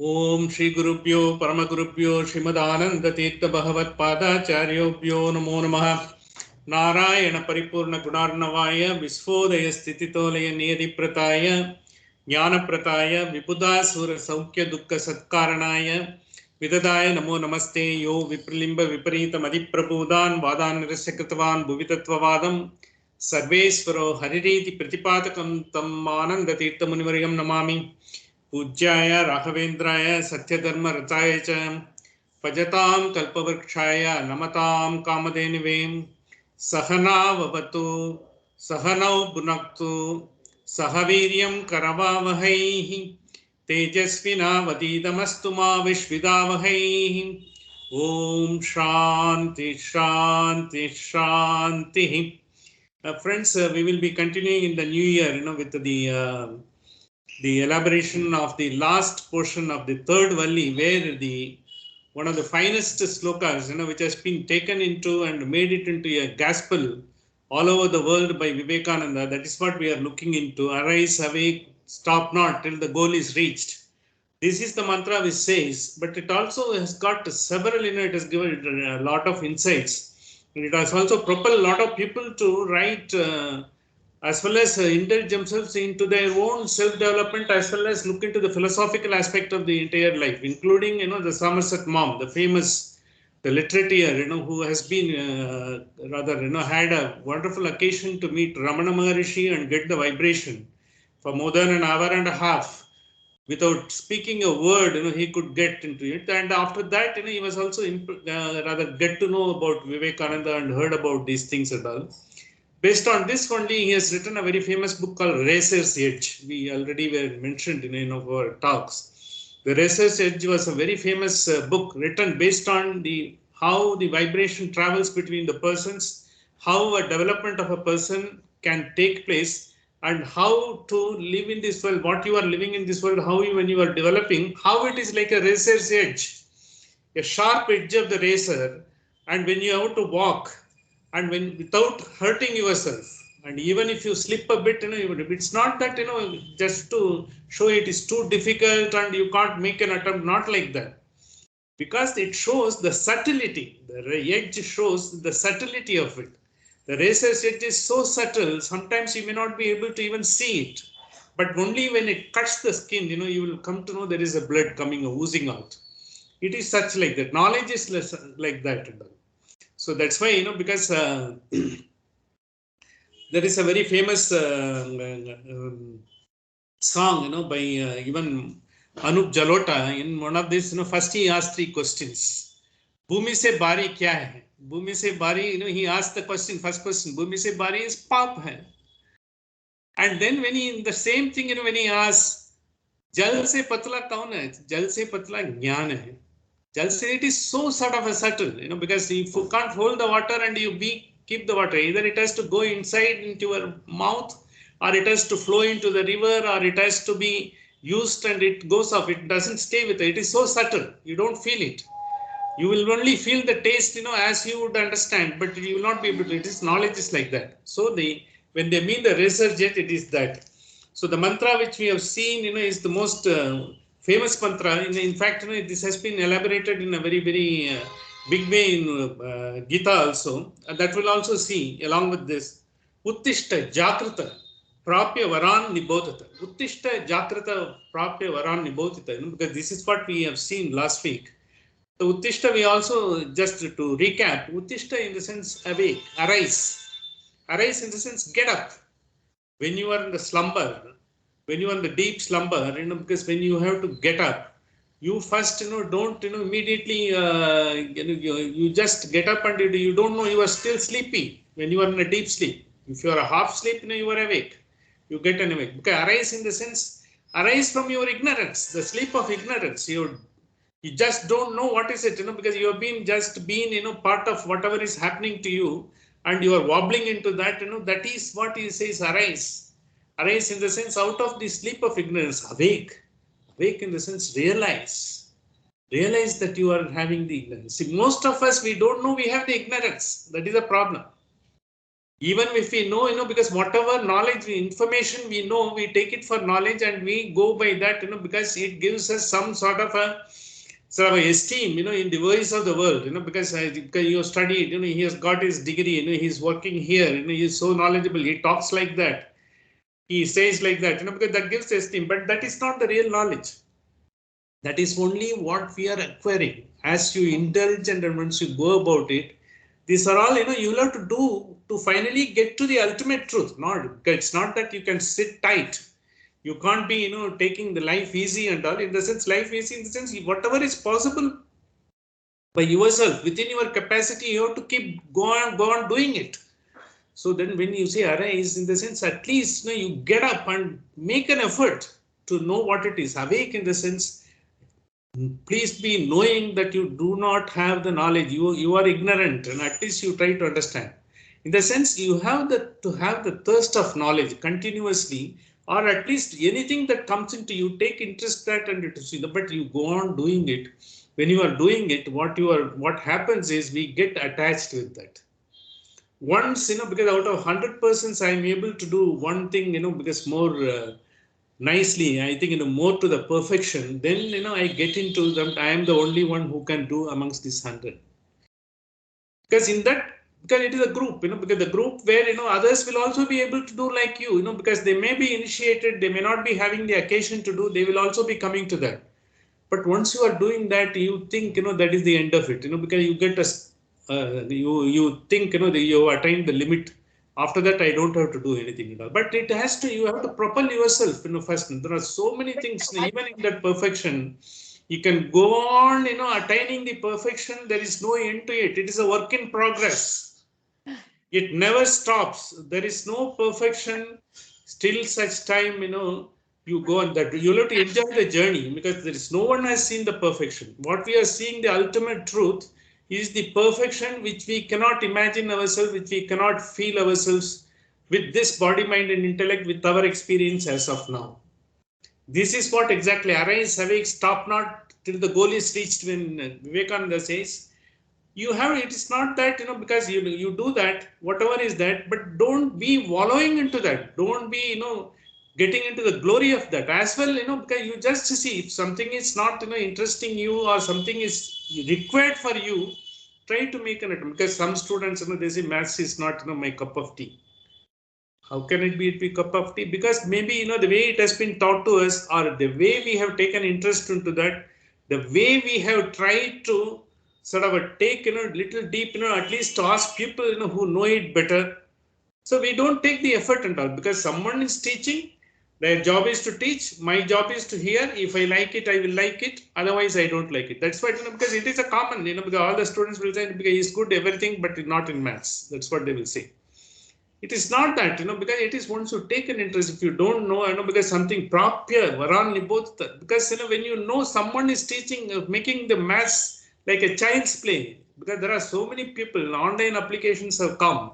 Om Shri Gurubhyo Paramagurubhyo Srimadananda Tirtha Bhagavat Padacharyobhyo Namo Namaha Narayana Paripurna Gunarnavaya Visvodaya Stititolaya Niyadiprataya Jnana Prataya Vibuddha Sura Saukya Dukkha Satkaranaya Vidadaya Namo Namaste Yo Vipralimba Viparita Madiprabhudan Vadan Nirasyakritvan Bhuvitattvavadam Sarvesvaro Haririti Pratipatakam Tam Ananda Tirtha Munivaryam Namami पूज्याय राघवेन्द्राय सत्यधर्म रताय च भजतां कल्पवृक्षाय नमतां कामधेनुवे सहनाववतु सहनौ भुनक्तु सह वीर्यं करवावहै तेजस्विनावधीतमस्तु मा विद्विषावहै ओम शांति शांति शांति. Friends, we will be continuing in the new year, with the elaboration of the last portion of the third Valli, where one of the finest slokas, which has been taken into and made it into a gospel all over the world by Vivekananda. That is what we are looking into. Arise, awake, stop not till the goal is reached. This is the mantra which says, but it also has got several, it has given a lot of insights. It has also propelled a lot of people to write as well as indulge themselves into their own self-development, as well as look into the philosophical aspect of the entire life, including, the Somerset Maugham, the famous, the literature, who has been had a wonderful occasion to meet Ramana Maharishi and get the vibration for more than an hour and a half. Without speaking a word, he could get into it. And after that, he was also get to know about Vivekananda and heard about these things and all. Based on this only, he has written a very famous book called Racer's Edge. We already were mentioned in our talks. The Racer's Edge was a very famous book written based on how the vibration travels between the persons, how a development of a person can take place, and how to live in this world, what you are living in this world, how when you are developing, how it is like a racer's edge, a sharp edge of the racer, and when you have to walk, and when without hurting yourself, and even if you slip a bit, it's not that just to show it is too difficult and you can't make an attempt, not like that, because it shows the subtlety. The edge shows the subtlety of it. The racer's edge is so subtle, sometimes you may not be able to even see it, but only when it cuts the skin, you will come to know there is a blood coming or oozing out. It is such like that. Knowledge is less like that. So that's why, because there is a very famous song, by even Anup Jalota. In one of these, first he asked 3 questions. Bhumi se bari kya hai? Bhumi se bari, he asked the question, first question, Bhumi se bari is paap hai. And then when he, the same thing, when he asks, Jal se patla kaun hai? Jal se patla jnana hai. Jal se, it is so sort of a subtle, because if you can't hold the water and you keep the water, either it has to go inside into your mouth, or it has to flow into the river, or it has to be used and it goes off. It doesn't stay with it. It is so subtle. You don't feel it. You will only feel the taste, as you would understand, but you will not be able to. It is knowledge is like that. So when they mean the research, it is that. So the mantra which we have seen, is the most famous mantra. In fact, this has been elaborated in a very, very big way in Gita also. And that will also see along with this. Uttishta Jakrita Prapya Varan Nibodhata. Uttishta Jakrita Prapya Varan Nibodhata. Because this is what we have seen last week. So Uttishta, we also, just to recap, Uttishta in the sense awake, arise. Arise in the sense get up. When you are in the slumber, when you are in the deep slumber, because when you have to get up, you first, don't, immediately, you just get up and you don't know you are still sleepy when you are in a deep sleep. If you are a half sleep, you are awake. You get an awake. Because arise in the sense, arise from your ignorance, the sleep of ignorance. You just don't know what is it, because you have been part of whatever is happening to you, and you are wobbling into that, that is what he says, arise. Arise in the sense out of the sleep of ignorance, awake. Awake in the sense realize. Realize that you are having the ignorance. See, most of us, we don't know we have the ignorance. That is a problem. Even if we know, because whatever knowledge, information we know, we take it for knowledge and we go by that, because it gives us some sort of a esteem, in the voice of the world, because you studied, he has got his degree, he's working here, he's so knowledgeable, he talks like that, he says like that, because that gives esteem, but that is not the real knowledge. That is only what we are acquiring. As you indulge and once you go about it, these are all, you will have to do to finally get to the ultimate truth. It's not that you can sit tight. You can't be, taking the life easy and all. In the sense, life easy in the sense, whatever is possible by yourself, within your capacity, you have to keep go on doing it. So then when you say arise, in the sense, at least, you get up and make an effort to know what it is. Awake in the sense, please be knowing that you do not have the knowledge, you are ignorant, and at least you try to understand. In the sense, you have to have the thirst of knowledge continuously, or at least anything that comes into you, take interest that and it is, but you go on doing it. When you are doing it, what happens is we get attached with that. Once, because out of 100 persons, I am able to do one thing, because more nicely, I think, more to the perfection, then, I get into them. I am the only one who can do amongst this 100. Because in that, because it is a group, because the group where, others will also be able to do like you, because they may be initiated, they may not be having the occasion to do, they will also be coming to that. But once you are doing that, you think, that is the end of it, because you get you think, that you have attained the limit. After that, I don't have to do anything at all. But you have to propel yourself, first. There are so many things, even in that perfection, you can go on, attaining the perfection. There is no end to it. It is a work in progress. It never stops. There is no perfection still such time, you go on that. You'll have to enjoy the journey because there is no one has seen the perfection. What we are seeing, the ultimate truth, is the perfection which we cannot imagine ourselves, which we cannot feel ourselves with this body, mind, and intellect, with our experience as of now. This is what exactly arise, awake, stop not till the goal is reached. When Vivekananda says, you have it is not that, because you do that, whatever is that, but don't be wallowing into that. Don't be, getting into the glory of that as well, because you just see if something is not, interesting you or something is required for you, try to make an attempt. Because some students, they say maths is not, my cup of tea. How can it be a cup of tea? Because maybe, the way it has been taught to us, or the way we have taken interest into that, the way we have tried to sort of take, little deep, at least to ask people, who know it better. So we don't take the effort and all because someone is teaching. Their job is to teach. My job is to hear. If I like it, I will like it. Otherwise, I don't like it. That's why, because it is a common, because all the students will say, because he's good everything, but not in maths. That's what they will say. It is not that, because it is once you take an interest, if you don't know, because something propya, varan nibodhta, because, when you know someone is teaching, making the maths like a child's play, because there are so many people, online applications have come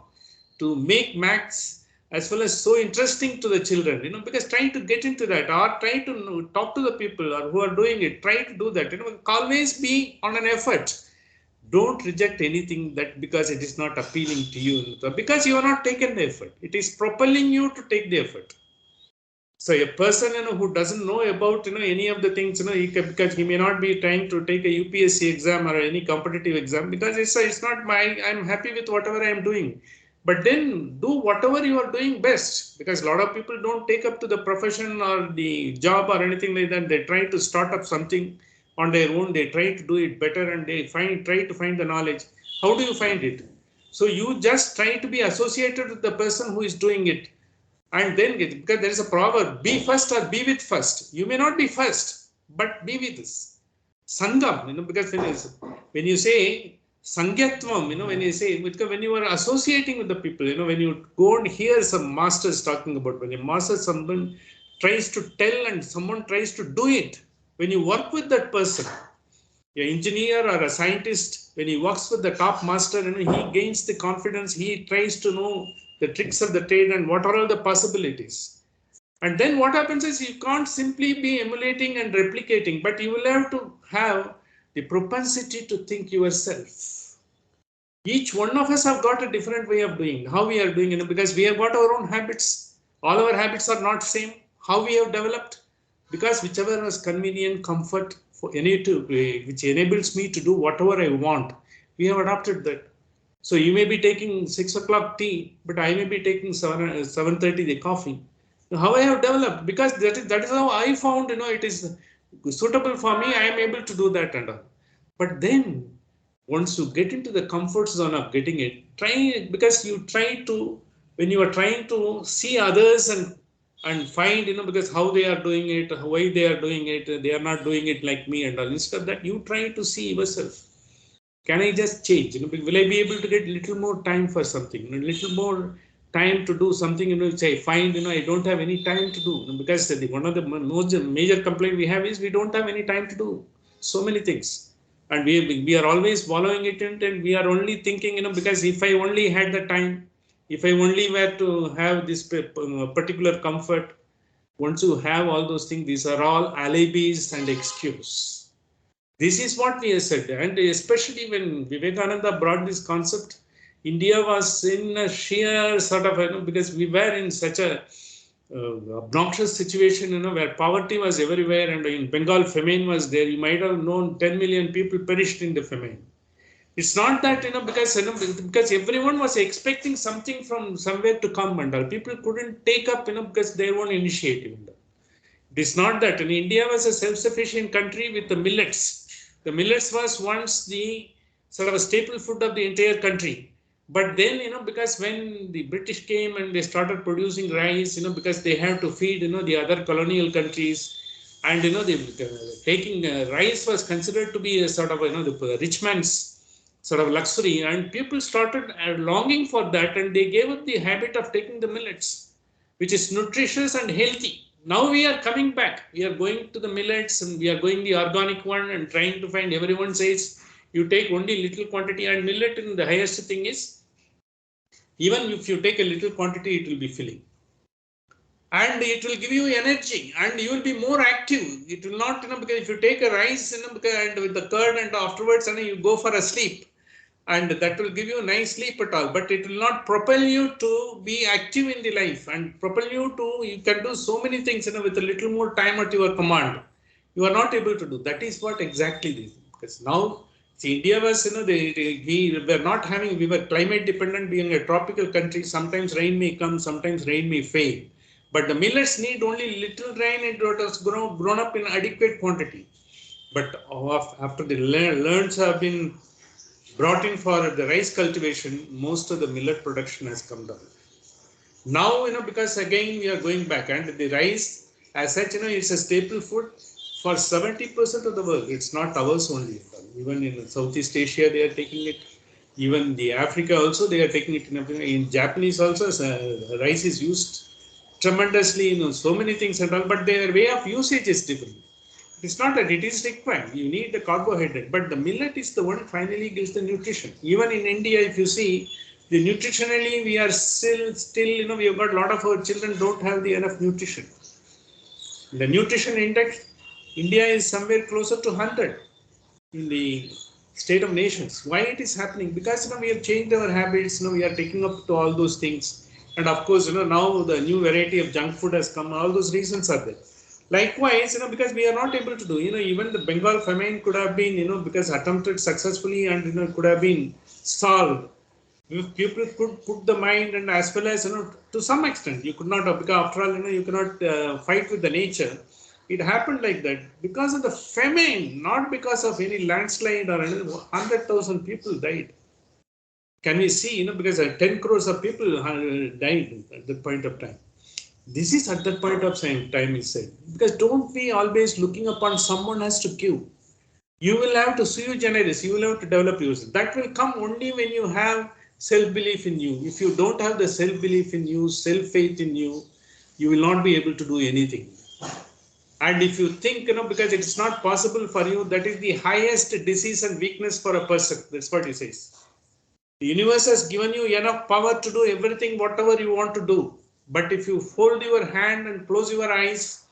to make maths as well as so interesting to the children, because trying to get into that or try to talk to the people or who are doing it, try to do that, always be on an effort. Don't reject anything that because it is not appealing to you, because you have not taken the effort. It is propelling you to take the effort. So a person, who doesn't know about, any of the things, because he may not be trying to take a UPSC exam or any competitive exam, because it's not I'm happy with whatever I am doing. But then do whatever you are doing best, because a lot of people don't take up to the profession or the job or anything like that. They try to start up something on their own. They try to do it better and they try to find the knowledge. How do you find it? So you just try to be associated with the person who is doing it. And then because there is a proverb, be first or be with first. You may not be first, but be with us. Sangam, because when you say Sangyatvam, when you say, because when you are associating with the people, when you go and hear some masters talking about, when a master, someone tries to tell and someone tries to do it, when you work with that person, an engineer or a scientist, when he works with the top master, he gains the confidence, he tries to know the tricks of the trade and what are all the possibilities. And then what happens is you can't simply be emulating and replicating, but you will have to have the propensity to think yourself. Each one of us have got a different way of doing how we are doing, because we have got our own habits. All our habits are not same. How we have developed, because whichever was convenient, comfort for any to which enables me to do whatever I want, we have adopted that. So you may be taking 6 o'clock tea, but I may be taking 7:30 the coffee. How I have developed, because that is how I found, it is suitable for me. I am able to do that and all. But then once you get into the comfort zone of getting it, try it, because you try to, when you are trying to see others and find, because how they are doing it, why they are doing it, they are not doing it like me and all. Instead of that, you try to see yourself. Can I just change? Will I be able to get little more time for something? Little more time to do something, which I find, I don't have any time to do. Because one of the major complaint we have is we don't have any time to do so many things. And we are always following it, and we are only thinking, because if I only had the time, if I only were to have this particular comfort, once you have all those things, these are all alibis and excuse. This is what we have said, and especially when Vivekananda brought this concept, India was in a sheer sort of, because we were in such a obnoxious situation, where poverty was everywhere, and in Bengal famine was there. You might have known 10 million people perished in the famine. It's not that, because everyone was expecting something from somewhere to come, and people couldn't take up, because their own initiative. It is not that. And India was a self-sufficient country with the millets. The millets was once the sort of a staple food of the entire country. But then, because when the British came and they started producing rice, because they have to feed, the other colonial countries, and taking rice was considered to be a sort of, the rich man's sort of luxury, and people started longing for that, and they gave up the habit of taking the millets, which is nutritious and healthy. Now we are coming back. We are going to the millets, and we are going the organic one and trying to find. Everyone says you take only little quantity, and millet in the highest thing is, even if you take a little quantity, it will be filling. And it will give you energy, and you will be more active. It will not, because if you take a rice, and with the curd, and afterwards, you go for a sleep, and that will give you a nice sleep at all, but it will not propel you to be active in the life, and propel you to, you can do so many things, with a little more time at your command. You are not able to do. That is what exactly this, because now, see, India was, we were not having, we were climate dependent, being a tropical country. Sometimes rain may come, sometimes rain may fail. But the millets need only little rain, and it has grown up in adequate quantity. But after the learns have been brought in for the rice cultivation, most of the millet production has come down. Now, because again we are going back, and the rice as such, it's a staple food for 70% of the world. It's not ours only. Even in Southeast Asia, they are taking it. Even the Africa also, they are taking it. In Japanese also, rice is used tremendously, so many things and all, but their way of usage is different. It's not that it is required. You need the carbohydrate, but the millet is the one finally gives the nutrition. Even in India, if you see, the nutritionally we are still, we have got a lot of our children don't have the enough nutrition. The nutrition index, India is somewhere closer to 100 in the state of nations. Why it is happening? Because we have changed our habits. We are taking up to all those things, and of course, now the new variety of junk food has come. All those reasons are there. Likewise, because we are not able to do, even the Bengal famine could have been, because attempted successfully, and could have been solved if people could put the mind, and as well as, to some extent, you could not have, because after all, you cannot fight with the nature. It happened like that because of the famine, not because of any landslide or anything. 100,000 people died. Can we see, because 10 crores of people died at that point of time. This is at that point of time is said. Because don't be always looking upon someone has to give. You will have to sui generis, you will have to develop yourself. That will come only when you have self-belief in you. If you don't have the self-belief in you, self-faith in you, you will not be able to do anything. And if you think, because it is not possible for you, that is the highest disease and weakness for a person. That's what he says. The universe has given you enough power to do everything, whatever you want to do. But if you fold your hand and close your eyes,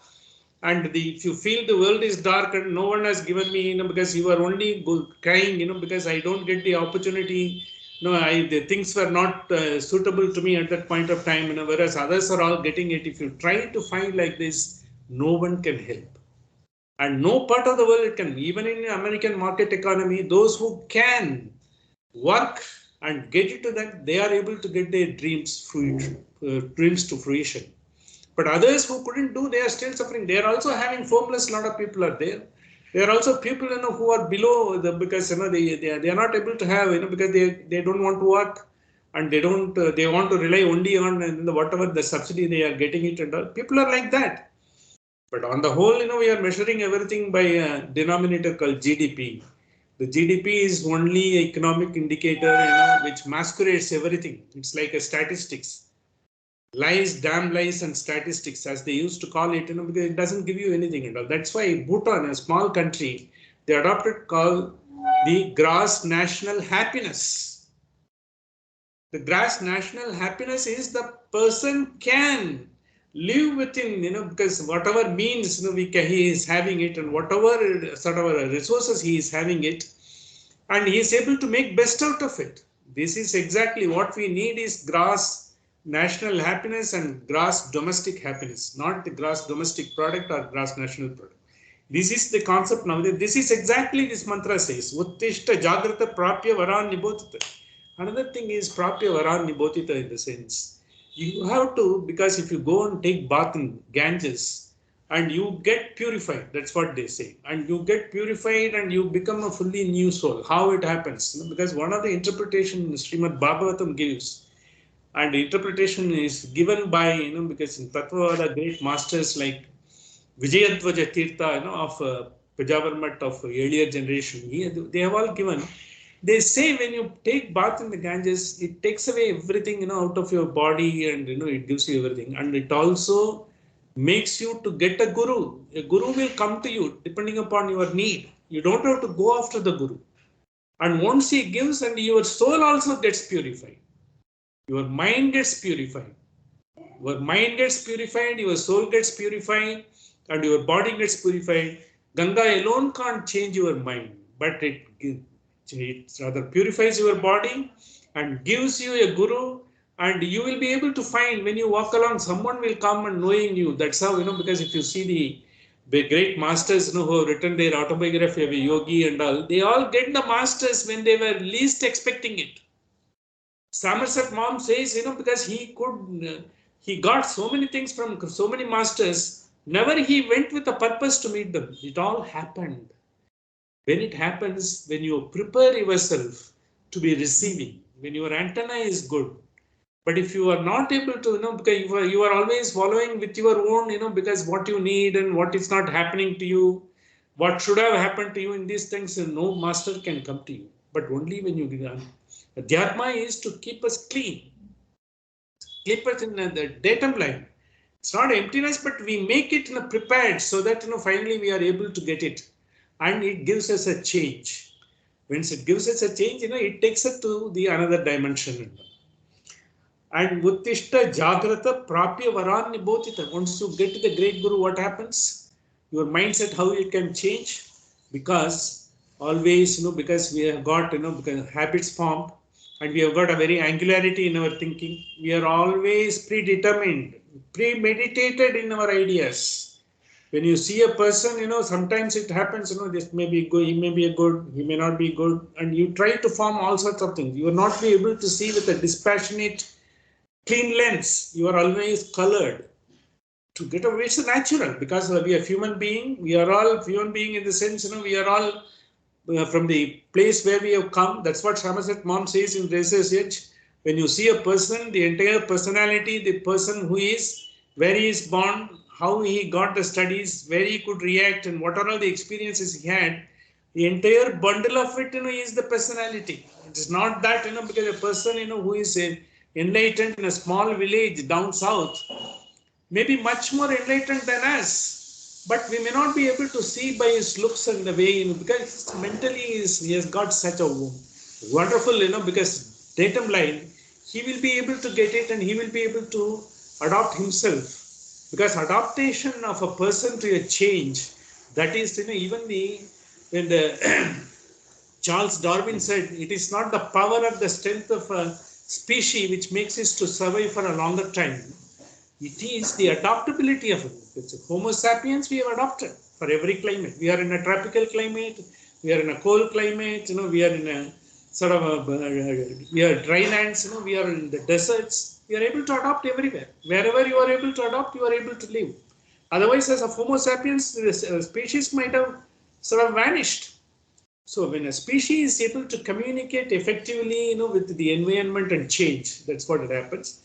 and if you feel the world is dark and no one has given me, because you are only crying, because I don't get the opportunity, no, the things were not suitable to me at that point of time, whereas others are all getting it. If you try to find like this, no one can help. And no part of the world it can. Even in American market economy, those who can work and get into that, they are able to get their dreams to fruition. But others who couldn't do, they are still suffering. They are also having homeless. A lot of people are there. There are also people who are below because they are not able to have because they don't want to work, and they want to rely only on whatever the subsidy they are getting it, and all. People are like that. But on the whole, we are measuring everything by a denominator called GDP. The GDP is only an economic indicator, which masquerades everything. It's like a statistics, lies, damn lies, and statistics, as they used to call it, because it doesn't give you anything at all. That's why Bhutan, a small country, they adopted called the gross national happiness. The gross national happiness is the person can live within, because whatever means he is having it, and whatever sort of resources he is having it, and he is able to make best out of it. This is exactly what we need, is gross national happiness and gross domestic happiness, not the gross domestic product or gross national product. This is the concept now. This is exactly this mantra says. Uttishta jagrata prapya varan nibodhita. Another thing is prapya varan nibodhita, in the sense. You have to, because if you go and take bath in Ganges and you get purified, that's what they say. And you get purified and you become a fully new soul. How it happens? Because one of the interpretation Srimad Bhagavatam gives, and the interpretation is given by, because in Tattvavada, great masters like Vijayadvaja Tirtha, of Pajavarmat of earlier generation, they have all given. They say when you take bath in the Ganges, it takes away everything, out of your body, and, it gives you everything. And it also makes you to get a guru. A guru will come to you depending upon your need. You don't have to go after the guru. And once he gives, and your soul also gets purified. Your mind gets purified. Your mind gets purified, your soul gets purified, and your body gets purified. Ganga alone can't change your mind, but it rather purifies your body and gives you a guru, and you will be able to find when you walk along, someone will come and knowing you. That's how, because if you see the great masters who have written their autobiography of a yogi and all, they all get the masters when they were least expecting it. Somerset Maugham says, because he got so many things from so many masters, never he went with a purpose to meet them. It all happened. When it happens, when you prepare yourself to be receiving, when your antenna is good. But if you are not able to, because you are always following with your own, because what you need and what is not happening to you, what should have happened to you in these things, no master can come to you. But only when you begin. Adhyatma is to keep us clean, keep us in the datum line. It's not emptiness, but we make it prepared so that finally we are able to get it, and it gives us a change. Once it gives us a change, it takes us to the another dimension. And Uttishta Jagrata Prapya Varan Nibodhita. Once you get to the great Guru, what happens? Your mindset, how it can change? Because always, because we have got, because habits formed, and we have got a very angularity in our thinking. We are always predetermined, premeditated in our ideas. When you see a person, sometimes it happens, this may be good, he may be a good, he may not be good, and you try to form all sorts of things. You will not be able to see with a dispassionate, clean lens. You are always colored to get away. It's natural, because we are human being. We are all human being in the sense, we are all from the place where we have come. That's what Somerset Maugham says in Razor's Edge. When you see a person, the entire personality, the person who is, where he is born, how he got the studies, where he could react, and what are all the experiences he had, the entire bundle of it, is the personality. It is not that, because a person, who is enlightened in a small village down south, may be much more enlightened than us, but we may not be able to see by his looks and the way, because mentally he has got such a wonderful, because datum line, he will be able to get it, and he will be able to adopt himself. Because adaptation of a person to a change, that is, even when the Charles Darwin said, it is not the power or the strength of a species which makes it to survive for a longer time. It is the adaptability of it. It's Homo sapiens we have adopted for every climate. We are in a tropical climate, we are in a cold climate, we are in a sort of we are dry lands, we are in the deserts. We are able to adopt everywhere. Wherever you are able to adopt, you are able to live. Otherwise, as a Homo sapiens, the species might have sort of vanished. So when a species is able to communicate effectively, with the environment and change, that's what it happens.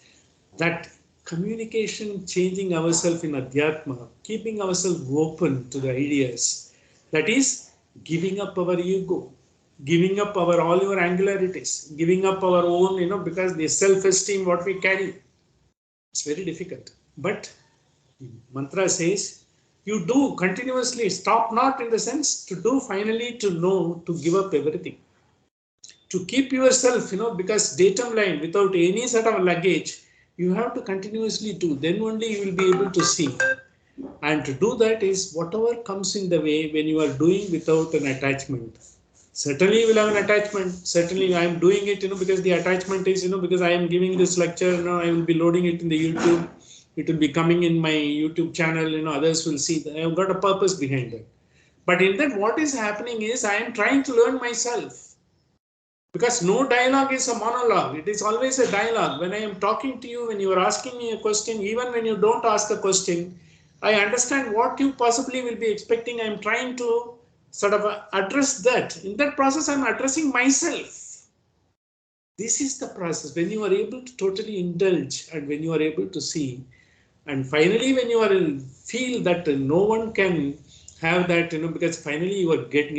That communication, changing ourselves in Adhyatma, keeping ourselves open to the ideas, that is giving up our ego, giving up our all your angularities, giving up our own, because the self-esteem what we carry, it's very difficult. But mantra says, you do continuously, stop not in the sense to do finally to know, to give up everything. To keep yourself, because datum line without any sort of luggage, you have to continuously do. Then only you will be able to see. And to do that is whatever comes in the way when you are doing without an attachment. Certainly you will have an attachment. Certainly I am doing it, because the attachment is, because I am giving this lecture, I will be loading it in the YouTube. It will be coming in my YouTube channel, others will see that I have got a purpose behind it. But in that, what is happening is I am trying to learn myself. Because no dialogue is a monologue. It is always a dialogue. When I am talking to you, when you are asking me a question, even when you don't ask a question, I understand what you possibly will be expecting. I am trying to sort of address that. In that process, I am addressing myself. This is the process. When you are able to totally indulge and when you are able to see, and finally when you are feel that no one can have that, because finally you are getting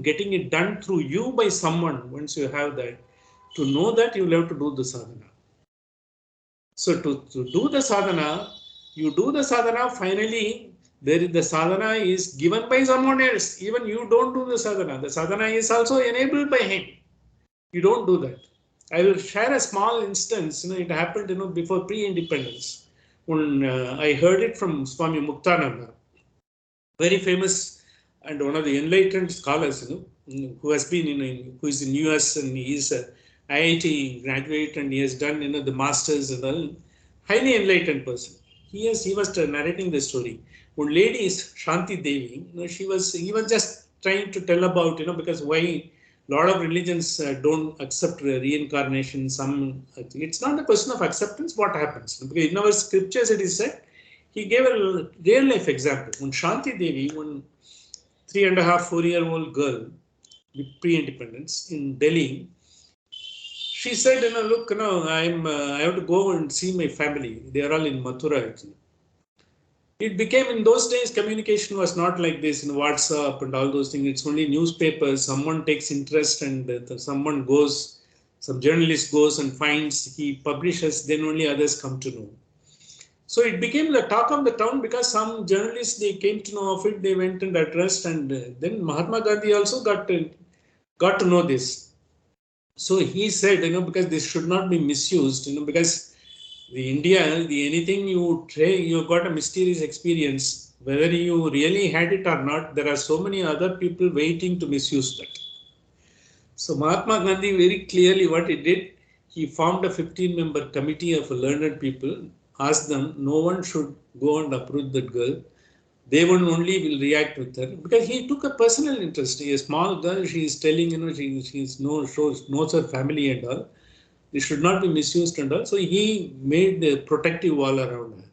getting it done through you by someone. Once you have that, to know that you will have to do the sadhana. So to do the sadhana, you do the sadhana, finally the sadhana is given by someone else. Even you don't do the sadhana is also enabled by him. You don't do that. I will share a small instance. It happened, before pre-independence. When I heard it from Swami Muktananda, very famous and one of the enlightened scholars, who has been who is in US, and he is a IIT graduate, and he has done, the masters and all. Highly enlightened person. He was narrating the story. One lady is Shanti Devi. He was just trying to tell about, because why a lot of religions don't accept reincarnation. It's not a question of acceptance. What happens? Because in our scriptures it is said. He gave a real life example. When Shanti Devi, one 3.5, 4-year-old girl, pre-independence in Delhi, she said, look, I have to go and see my family. They are all in Mathura actually. It became, in those days, communication was not like this in WhatsApp and all those things. It's only newspapers. Someone takes interest and someone goes, some journalist goes and finds, he publishes, then only others come to know. So it became the talk of the town because some journalists, they came to know of it, they went and addressed, and then Mahatma Gandhi also got to know this. So he said, because this should not be misused, because anything you try, you got a mysterious experience, whether you really had it or not, there are so many other people waiting to misuse that. So Mahatma Gandhi very clearly what he did, he formed a 15-member committee of learned people, asked them, no one should go and approach that girl. They one only will react with her, because he took a personal interest. A small girl, she is telling, knows her family and all. They should not be misused and all. So he made the protective wall around her.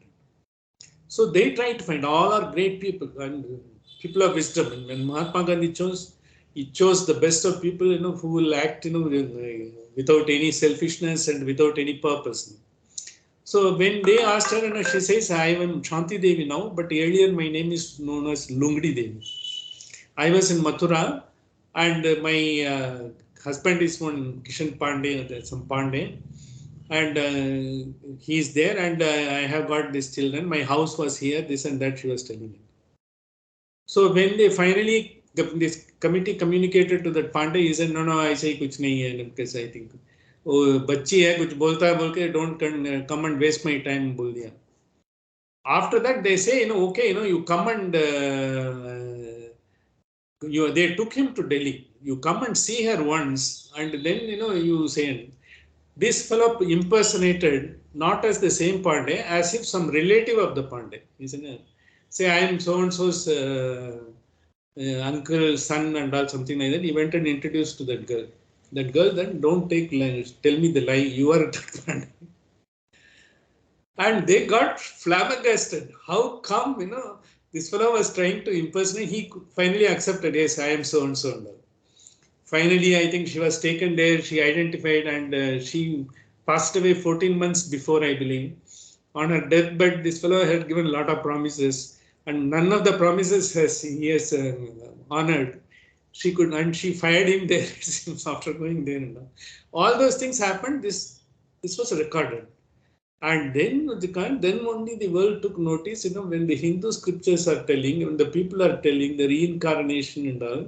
So they tried to find, all are great people and people of wisdom. And when Mahatma Gandhi chose, he chose the best of people, who will act, without any selfishness and without any purpose. So when they asked her, she says, I am Shanti Devi now, but earlier my name is known as Lungdi Devi. I was in Mathura, and my husband is one Kishan Pandey, some Pandey, and he is there, and I have got these children. My house was here, this and that she was telling me. So when they finally, this committee communicated to that Pandey, he said, no, I say kuch nahi hai, because I think, oh, bachchi hai, kuch bolta hai, bolke, don't come and waste my time, bol diya. After that, they say, okay, you come and they took him to Delhi. You come and see her once, and then you say this fellow impersonated not as the same Pandey, as if some relative of the Pandey, isn't it? Say I am so and so's uncle, son, and all something like that. He went and introduced to that girl. That girl then don't take lies. Tell me the lie. You are that Pandey. And they got flabbergasted. How come, this fellow was trying to impersonate. He finally accepted, yes, I am so and so. Finally, I think she was taken there. She identified, and she passed away 14 months before, I believe. On her deathbed, this fellow had given a lot of promises, and none of the promises he has honored. She fired him there after going there. All those things happened. This was recorded. And then only the world took notice, when the Hindu scriptures are telling, when the people are telling the reincarnation and all,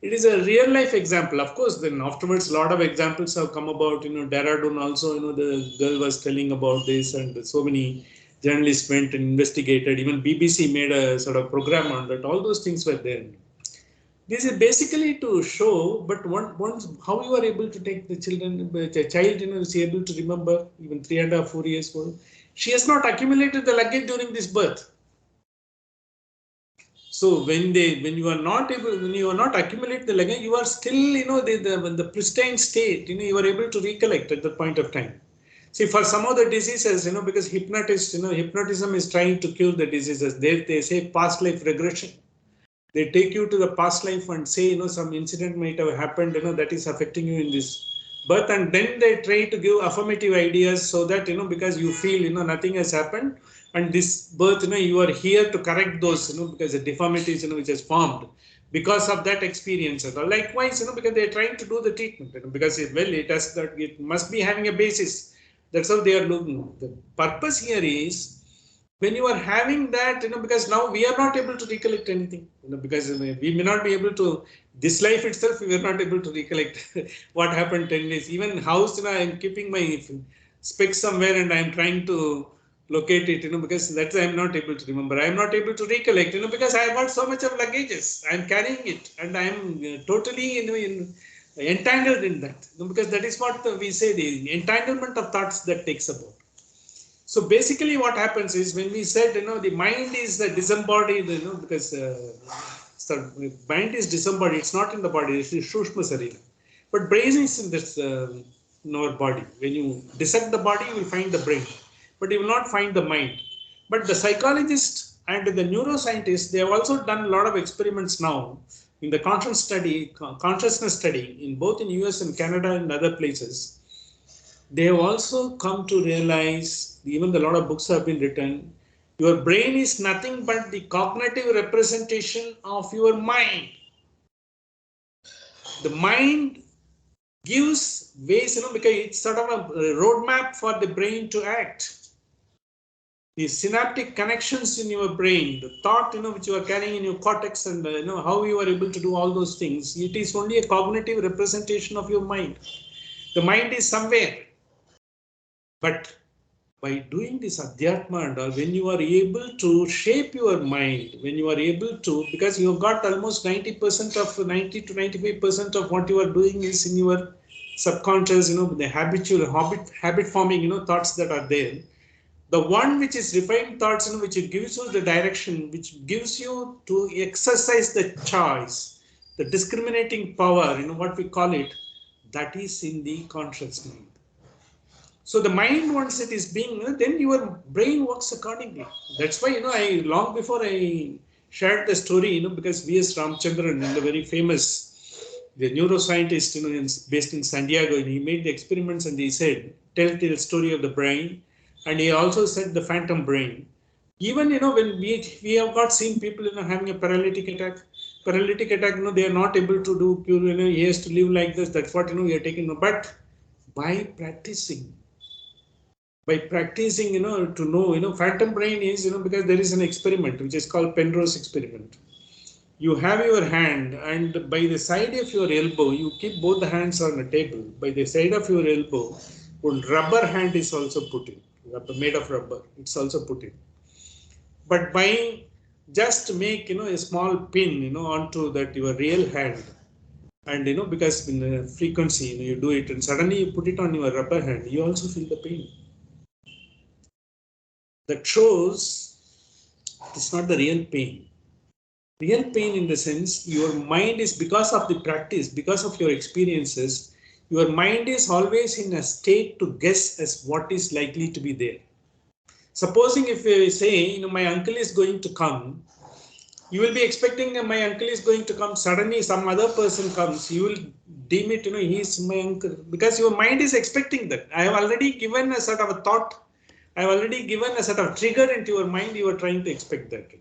it is a real life example. Of course, then afterwards, a lot of examples have come about, Dehradun also, the girl was telling about this, and so many journalists went and investigated. Even BBC made a sort of program on that. All those things were there. This is basically to show, but once how you are able to take the children, a child, is able to remember even 3.5, 4 years old. She has not accumulated the luggage during this birth. So when you are not accumulate the luggage, you are still, the pristine state, you are able to recollect at that point of time. See, for some of the diseases, because hypnotism is trying to cure the diseases. They say past life regression. They take you to the past life and say, some incident might have happened, that is affecting you in this birth. And then they try to give affirmative ideas so that, because you feel, nothing has happened. And this birth, you are here to correct those, because the deformities, which has formed because of that experience. Likewise, because they are trying to do the treatment, because it must be having a basis. That's how they are looking. The purpose here is, when you are having that, because now we are not able to recollect anything, because we may not be able to, this life itself, we are not able to recollect what happened 10 days. Even house, I am keeping my specs somewhere and I am trying to locate it, because that's I am not able to remember. I am not able to recollect, because I have got so much of luggages. I am carrying it and I am totally, entangled in that, because that is what we say, the entanglement of thoughts that takes about. So basically what happens is, when we said, the mind is the disembodied, because the mind is disembodied, it's not in the body, it's in Shushma Sarira. But brain is in this, in our body. When you dissect the body, you will find the brain, but you will not find the mind. But the psychologists and the neuroscientists, they have also done a lot of experiments now in the consciousness study, in both in US and Canada and other places. They have also come to realize, even a lot of books have been written, your brain is nothing but the cognitive representation of your mind. The mind gives ways, because it's sort of a roadmap for the brain to act. The synaptic connections in your brain, the thought, which you are carrying in your cortex, and how you are able to do all those things, it is only a cognitive representation of your mind. The mind is somewhere. But by doing this adhyatma and all, when you are able to shape your mind, when you are able to, because you have got almost 90 to 95% of what you are doing is in your subconscious, the habit forming, thoughts that are there. The one which is refined thoughts, which gives you the direction, which gives you to exercise the choice, the discriminating power, what we call it, that is in the conscious mind. So the mind, once it is being, then your brain works accordingly. That's why, I long before I shared the story, because N.S.Ramachandran, the very famous, the neuroscientist, based in San Diego, he made the experiments and he said, tell the story of the brain. And he also said the phantom brain. Even, when we have got seen people, having a paralytic attack, they are not able to do, he has to live like this. That's what, we are taking. But by practicing, to know, phantom brain is, because there is an experiment which is called Penrose experiment. You have your hand, and by the side of your elbow, you keep both the hands on a table. By the side of your elbow, one rubber hand is also put in, made of rubber. It's also put in. But by just make a small pin onto that your real hand, and because in the frequency you do it, and suddenly you put it on your rubber hand, you also feel the pain. That shows it's not the real pain. Real pain in the sense your mind is, because of the practice, because of your experiences, your mind is always in a state to guess as what is likely to be there. Supposing if you say, my uncle is going to come, you will be expecting my uncle is going to come. Suddenly some other person comes, you will deem it, he is my uncle, because your mind is expecting that. I have already given a sort of a thought. I have already given a sort of trigger into your mind. You are trying to expect that.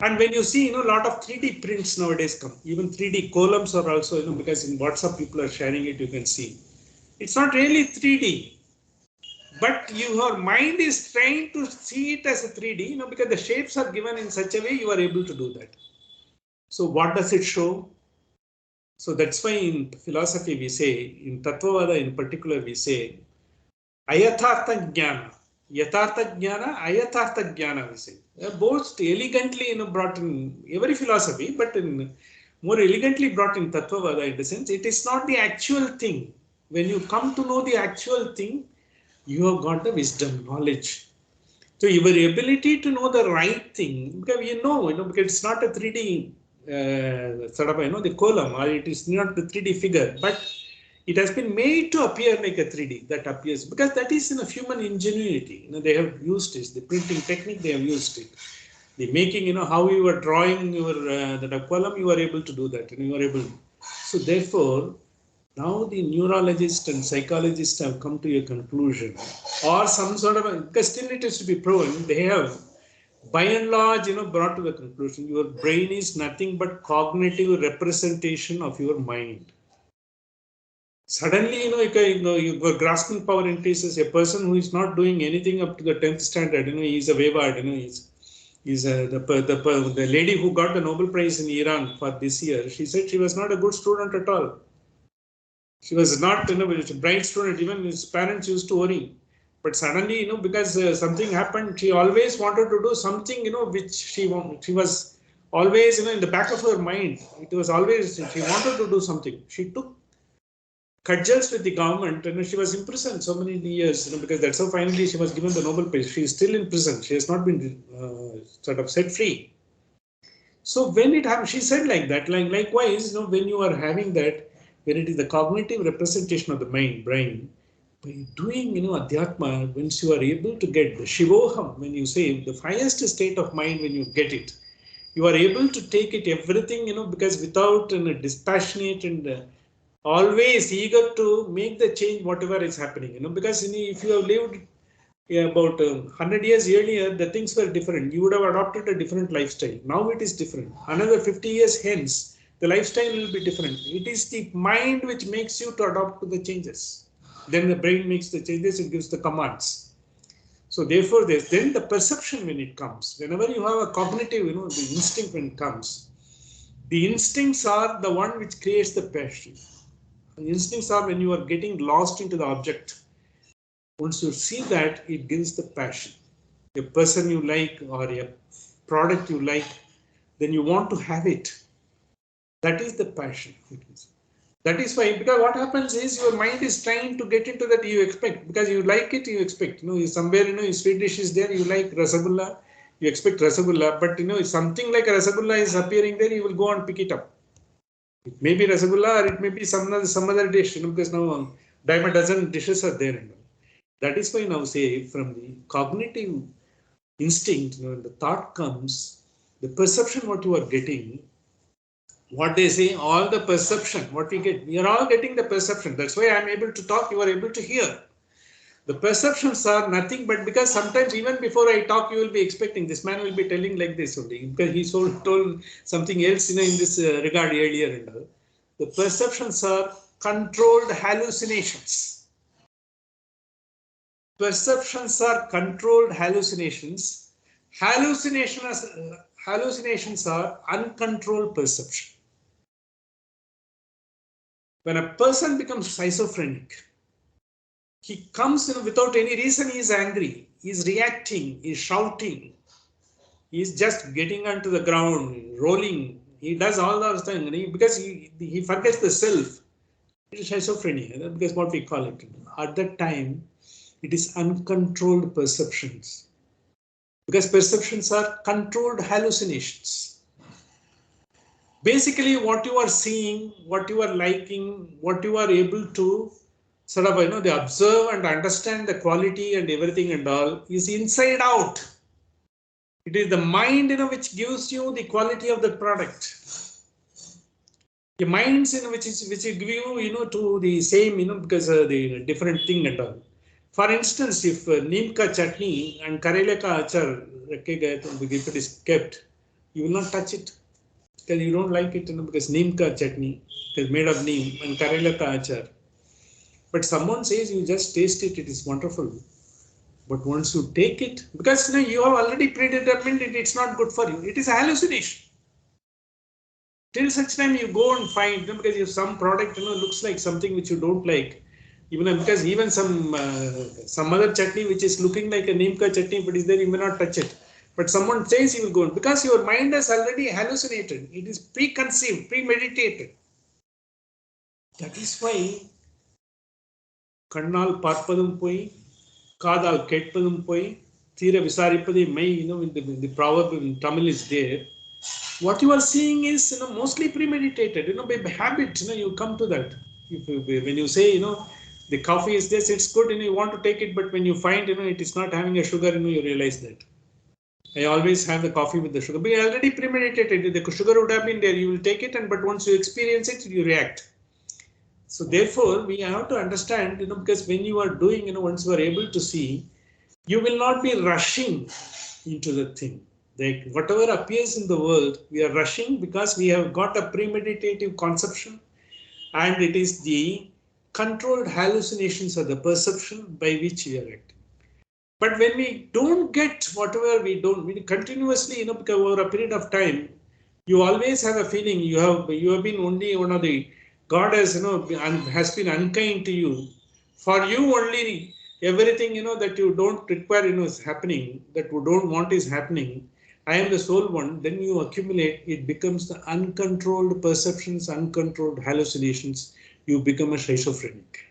And when you see, a lot of 3D prints nowadays come, even 3D columns are also, because in WhatsApp people are sharing it, you can see. It's not really 3D, but your mind is trying to see it as a 3D, because the shapes are given in such a way you are able to do that. So what does it show? So that's why in philosophy we say, in Tattvavada in particular we say, Ayathartha Jnana. Yathartha Jnana, Ayathartha Jnana we say. Both elegantly brought in every philosophy, but in more elegantly brought in Tattvavada in the sense, it is not the actual thing. When you come to know the actual thing, you have got the wisdom, knowledge. So your ability to know the right thing, because because it's not a 3D sort of, the column, or it is not the 3D figure, but it has been made to appear like a 3D that appears, because that is in a human ingenuity. They have used this, the printing technique, they have used it. The making, how you are drawing your that column, you are able to do that, and you are able. So therefore, now the neurologists and psychologists have come to a conclusion, or some sort of, because still it is to be proven, they have by and large, brought to the conclusion, your brain is nothing but cognitive representation of your mind. Suddenly, your grasping power increases. A person who is not doing anything up to the 10th standard, he's a wayward, he's the lady who got the Nobel Prize in Iran for this year. She said she was not a good student at all. She was not, a bright student. Even his parents used to worry. But suddenly, because something happened, she always wanted to do something, which she was always, in the back of her mind. It was always, she wanted to do something. She took cudgels with the government, and she was imprisoned so many years, because that's how finally she was given the Nobel Prize. She is still in prison. She has not been sort of set free. So when it happened, she said like that, likewise, when you are having that, when it is the cognitive representation of the mind, brain, by doing, adhyatma, once you are able to get the shivoham, when you say the highest state of mind, when you get it, you are able to take it everything, because without dispassionate and always eager to make the change, whatever is happening, because if you have lived about 100 years earlier, the things were different. You would have adopted a different lifestyle. Now it is different. Another 50 years hence, the lifestyle will be different. It is the mind which makes you to adopt to the changes. Then the brain makes the changes, it gives the commands. So therefore, there's then the perception when it comes. Whenever you have a cognitive, the instinct when it comes, the instincts are the one which creates the passion. The instincts are when you are getting lost into the object. Once you see that, it gives the passion. A person you like or a product you like, then you want to have it. That is the passion. That is why, because what happens is your mind is trying to get into that you expect, because you like it, you expect. Somewhere, sweet dish is there, you like rasagulla, you expect rasagulla, but if something like a rasagulla is appearing there, you will go and pick it up. It may be rasagulla or it may be some other dish, because now dime a dozen dishes are there. That is why now say from the cognitive instinct, when the thought comes, the perception what you are getting, what they say, all the perception, what we get, we are all getting the perception. That's why I am able to talk, you are able to hear. The perceptions are nothing but, because sometimes even before I talk, you will be expecting this man will be telling like this only, because he told something else in this regard earlier and all. The perceptions are controlled hallucinations. Perceptions are controlled hallucinations. Hallucinations are uncontrolled perception. When a person becomes schizophrenic, he comes without any reason, he is angry, he is reacting, he is shouting. He's just getting onto the ground, rolling. He does all those things because he forgets the self. It is schizophrenia, because what we call it. At that time, it is uncontrolled perceptions. Because perceptions are controlled hallucinations. Basically, what you are seeing, what you are liking, what you are able to sort of, they observe and understand the quality and everything and all is inside out. It is the mind, which gives you the quality of the product. The minds, which give you, to the same, because the different thing and all. For instance, if neem ka chutney and karele ka achar, if it is kept, you will not touch it because you don't like it, because neem ka chutney is made of neem and karele ka achar. But someone says you just taste it, it is wonderful. But once you take it, because you have already predetermined it, it's not good for you. It is a hallucination. Till such time you go and find, because if some product looks like something which you don't like, even because even some other chutney which is looking like a neem ka chutney, but is there, you may not touch it. But someone says you will go, because your mind has already hallucinated. It is preconceived, premeditated. That is why Kannal parpadum poi, Kadal ketpadum poi, Thira visaripadi mai, in the proverb in Tamil is there. What you are seeing is mostly premeditated, by habit, you come to that. When you say, the coffee is this, it's good, and you want to take it, but when you find, it is not having a sugar, you realize that. I always have the coffee with the sugar, but already premeditated. The sugar would have been there, you will take it, but once you experience it, you react. So therefore, we have to understand, because when you are doing, once you are able to see, you will not be rushing into the thing. Like whatever appears in the world, we are rushing because we have got a premeditative conception, and it is the controlled hallucinations of the perception by which we are acting. But when we don't get whatever we continuously, because over a period of time, you always have a feeling you have been only one of the God has has been unkind to you. For you only everything that you don't require is happening, that you don't want is happening. I am the sole one. Then you accumulate. It becomes the uncontrolled perceptions, uncontrolled hallucinations. You become a schizophrenic.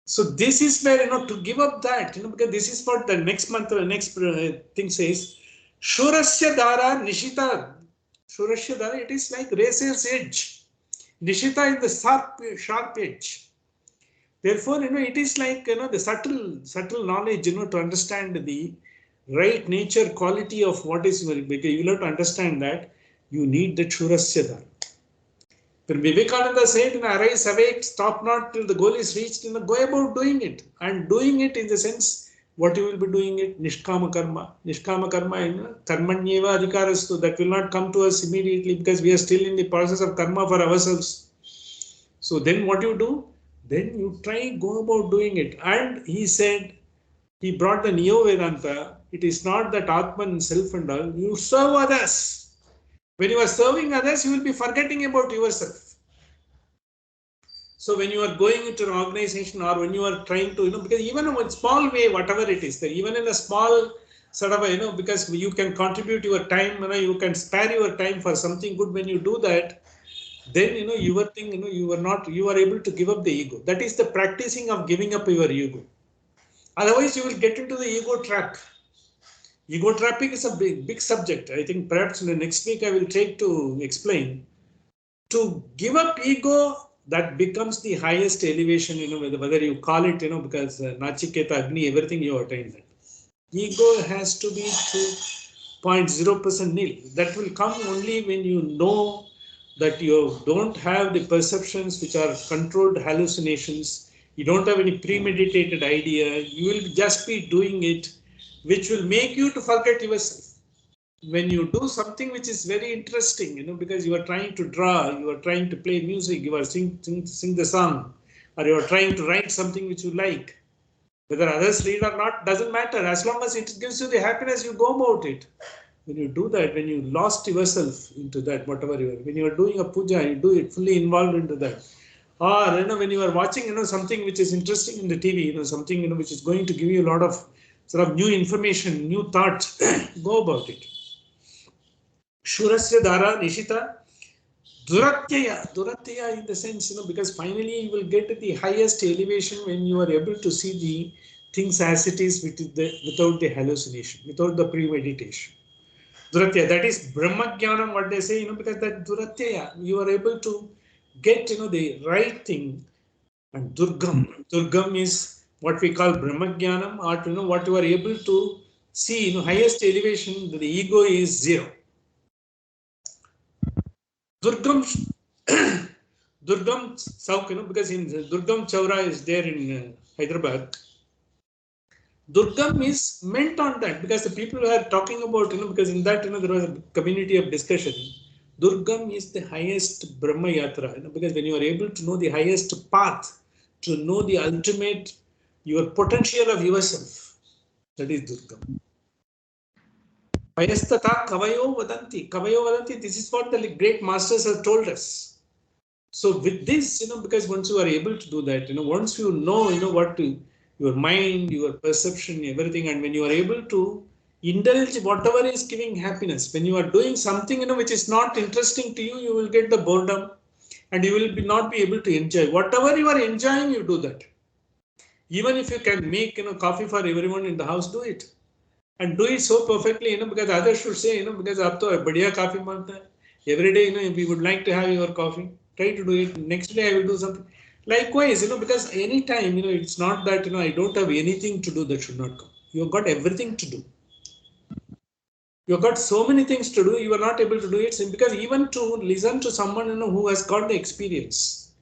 So this is where, to give up that, because this is what the next month, the next thing says, Shurasya Dara Nishita. Shurasya Dara, it is like razor's edge. Nishita is the sharp edge. Therefore, it is like, the subtle knowledge, to understand the right nature, quality of what is, because you have to understand that you need the Shurasya Dara. When Vivekananda said, arise, awake, stop not till the goal is reached, go about doing it. And doing it in the sense, what you will be doing it, Nishkama Karma. Nishkama Karma, Karmanyeva Adhikarastu, that will not come to us immediately because we are still in the process of karma for ourselves. So then what you do? Then you go about doing it. And he said, he brought the Neo Vedanta. It is not that Atman self and all, you serve others. When you are serving others, you will be forgetting about yourself. So when you are going into an organization or when you are trying to, because even in a small way, whatever it is, even in a small sort of, because you can contribute your time, you can spare your time for something good. When you do that, then, your thing, you are able to give up the ego. That is the practicing of giving up your ego. Otherwise, you will get into the ego trap. Ego trapping is a big subject. I think perhaps in the next week I will take to explain. To give up ego, that becomes the highest elevation, whether you call it, because Nachiketa, Agni, everything you attain that. Ego has to be to 0.0% nil. That will come only when you know that you don't have the perceptions which are controlled hallucinations. You don't have any premeditated idea. You will just be doing it, which will make you to forget yourself. When you do something which is very interesting, because you are trying to draw, you are trying to play music, you are sing the song, or you are trying to write something which you like, whether others read or not, doesn't matter. As long as it gives you the happiness, you go about it. When you do that, when you lost yourself into that, whatever you are, when you are doing a puja, you do it fully involved into that. Or when you are watching, something which is interesting in the TV, something which is going to give you a lot of sort of new information, new thoughts, go about it. Shurasya Dara Nishita Duratyaya in the sense, because finally you will get to the highest elevation when you are able to see the things as it is without the hallucination, without the premeditation. Duratya, that is Brahma Jnanam, what they say, because that Duratya, you are able to get, the right thing. And Durgam is what we call Brahma Jnanam, or, what you are able to see, highest elevation, the ego is zero. Durgam, Durgam Sauk, because in Durgam Chaura is there in Hyderabad. Durgam is meant on that because the people who are talking about, because in that, there was a community of discussion. Durgam is the highest Brahma Yatra, because when you are able to know the highest path, to know the ultimate, your potential of yourself, that is Durgam. Payastata Kavayo Vadanti. Kavayo Vadanti, this is what the great masters have told us. So with this, because once you are able to do that, once you know, what to, your mind, your perception, everything, and when you are able to indulge whatever is giving happiness, when you are doing something, which is not interesting to you, you will get the boredom and you will not be able to enjoy. Whatever you are enjoying, you do that. Even if you can make, coffee for everyone in the house, do it. And do it so perfectly, because others should say, because aap to badhiya coffee manta hai. Every day, we would like to have your coffee. Try to do it. Next day, I will do something. Likewise, because anytime, it's not that, I don't have anything to do that should not come. You've got everything to do. You've got so many things to do, you are not able to do it because even to listen to someone, who has got the experience.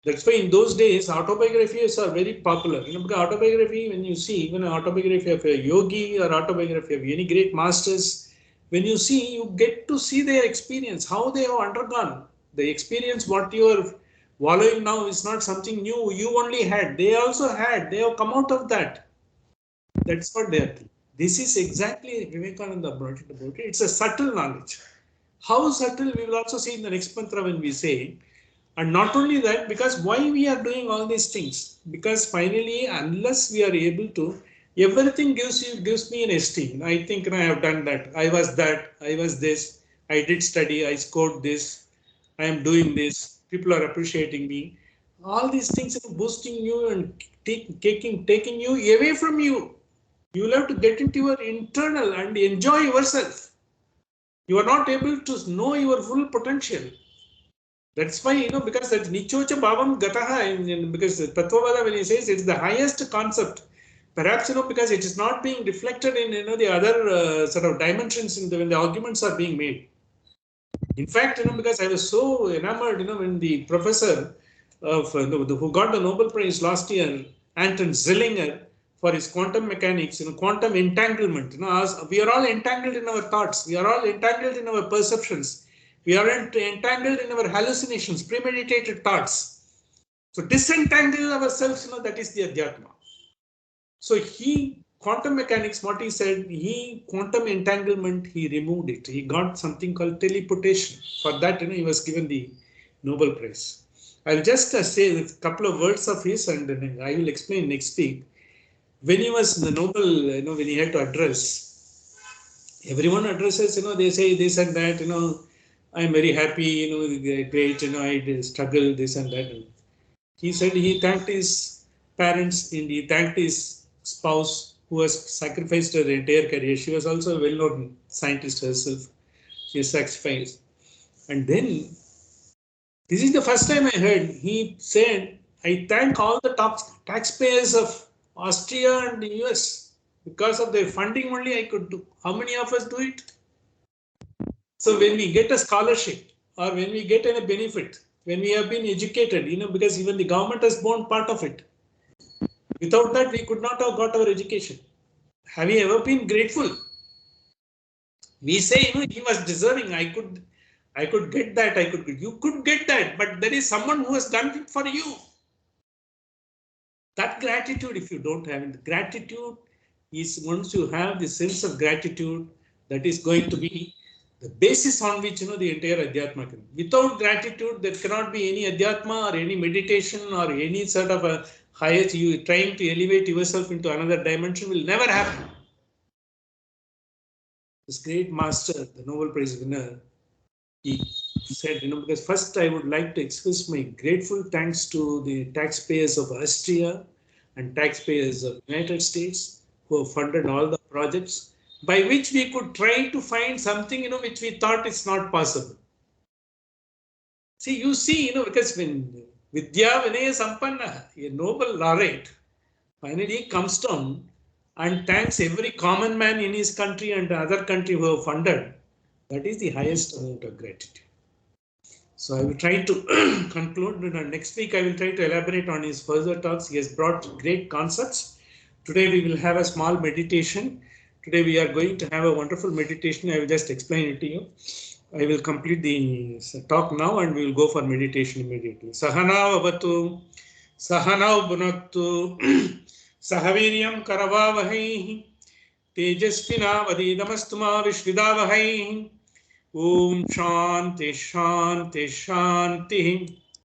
That's why in those days, autobiographies are very popular. Because autobiography, when you see even an autobiography of a yogi or autobiography of any great masters, when you see, you get to see their experience, how they have undergone. The experience, what you are following now is not something new. You only had. They also had. They have come out of that. That's what they are doing. This is exactly Vivekananda brought it about. It's a subtle knowledge. How subtle, we will also see in the next mantra when we say. And not only that, because why we are doing all these things? Because finally, unless we are able to, everything gives me an esteem. I think I have done that. I was this. I did study. I scored this. I am doing this. People are appreciating me. All these things are boosting you and taking you away from you. You will have to get into your internal and enjoy yourself. You are not able to know your full potential. That's why, because that Nichocha Bhavam Gataha, because Tattvavada, when he says it's the highest concept, perhaps, because it is not being reflected in, the other sort of dimensions when the arguments are being made. In fact, because I was so enamored, when the professor of who got the Nobel Prize last year, Anton Zillinger, for his quantum mechanics, quantum entanglement, as we are all entangled in our thoughts, we are all entangled in our perceptions, we are entangled in our hallucinations, premeditated thoughts. So disentangle ourselves, that is the Adhyatma. So quantum mechanics, what he said, quantum entanglement, he removed it. He got something called teleportation. For that, he was given the Nobel Prize. I'll just say a couple of words of his and then I will explain next week. When he was the Nobel, when he had to address, everyone addresses, they say this and that, I'm very happy, great, I struggle, this and that. He said he thanked his parents and he thanked his spouse who has sacrificed her entire career. She was also a well-known scientist herself. She has sacrificed. And then, this is the first time I heard, he said, I thank all the taxpayers of Austria and the US. Because of their funding only I could do. How many of us do it? So when we get a scholarship or when we get a benefit, when we have been educated, because even the government has borne part of it. Without that, we could not have got our education. Have you ever been grateful? We say, he was deserving. I could get that. You could get that, but there is someone who has done it for you. That gratitude, if you don't have it, gratitude is once you have the sense of gratitude, that is going to be the basis on which the entire Adhyatma can. Without gratitude, there cannot be any Adhyatma or any meditation or any sort of a highest you trying to elevate yourself into another dimension will never happen. this great master, the Nobel Prize winner, he said, because first I would like to express my grateful thanks to the taxpayers of Austria and taxpayers of United States who have funded all the projects by which we could try to find something, which we thought is not possible. See, because when Vidya Vinaya Sampanna, a Nobel laureate, finally comes down and thanks every common man in his country and other country who have funded, that is the highest amount of gratitude. So I will try to conclude. Next week, I will try to elaborate on his further talks. He has brought great concepts. Today, we will have a small meditation. Today, we are going to have a wonderful meditation. I will just explain it to you. I will complete the talk now and we will go for meditation immediately. Sahana avatu, sahana bunattu, sahaviryam karavavahai, tejasvina vadidamastuma vishvidavahai. Om Shanti Shanti Shanti.